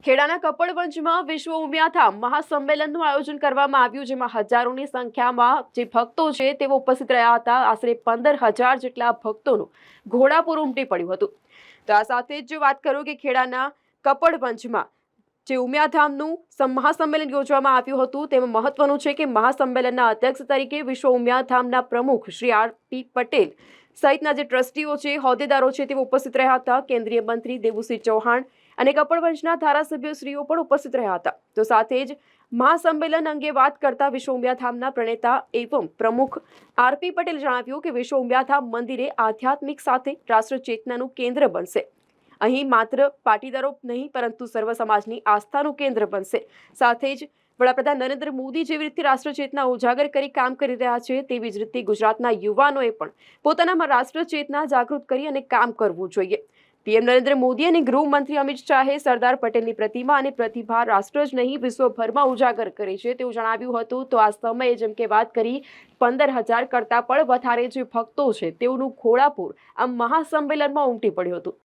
ખેડાના કપડવંજમાં વિશ્વ ઉમિયાધામ મહાસંમેલનનું આયોજન કરવામાં આવ્યું, જેમાં હજારોની સંખ્યામાં જે ભક્તો છે તેઓ ઉપસ્થિત રહ્યા હતા. આશરે 15,000 જેટલા ભક્તોનું ઘોડાપુર ઉમટી પડ્યું હતું. તો આ સાથે જ વાત કરું કે ખેડાના કપડવંજમાં જે ઉમિયાધામનું મહાસંમેલન યોજવામાં આવ્યું હતું, તેમાં મહત્વનું છે કે મહાસંમેલનના અધ્યક્ષ તરીકે વિશ્વ ઉમિયાધામના પ્રમુખ શ્રી આર.પી. પટેલ સહિતના જે ટ્રસ્ટીઓ છે, હોદ્દેદારો છે, તેઓ ઉપસ્થિત રહ્યા હતા. કેન્દ્રીય મંત્રી દેવુસિંહ ચૌહાણ અને કપડવંજના ધારાસભ્યશ્રીઓ પણ ઉપસ્થિત રહ્યા હતા. તો સાથે જ મહાસંમેલન અંગે વાત કરતા વિશ્વ ઉમિયાધામના પ્રણેતા એવં પ્રમુખ આર.પી. પટેલ જણાવ્યું કે વિશ્વ ઉમિયાધામ મંદિરે આધ્યાત્મિક સાથે રાષ્ટ્ર ચેતનાનું કેન્દ્ર બનશે. અહીં માત્ર પાટીદારો નહીં પરંતુ સર્વ સમાજની આસ્થાનું કેન્દ્ર બનશે. સાથે જ વડાપ્રધાન નરેન્દ્ર મોદી જેવી રીતે રાષ્ટ્ર ચેતના ઉજાગર કરી કામ કરી રહ્યા છે, તેવી જ રીતે ગુજરાતના યુવાનોએ પણ પોતાનામાં રાષ્ટ્ર ચેતના જાગૃત કરી અને કામ કરવું જોઈએ. પીએમ નરેન્દ્ર મોદી અને ગૃહમંત્રી અમિત શાહે સરદાર પટેલની પ્રતિમા અને પ્રતિભા રાષ્ટ્ર જ નહીં વિશ્વભરમાં ઉજાગર કરી છે તેવું જણાવ્યું હતું. તો આ સમયે જેમ કે વાત કરી 15,000 કરતાં પણ વધારે જે ભક્તો છે તેઓનું ઘોડાપુર આ મહાસંમેલનમાં ઉમટી પડ્યું હતું.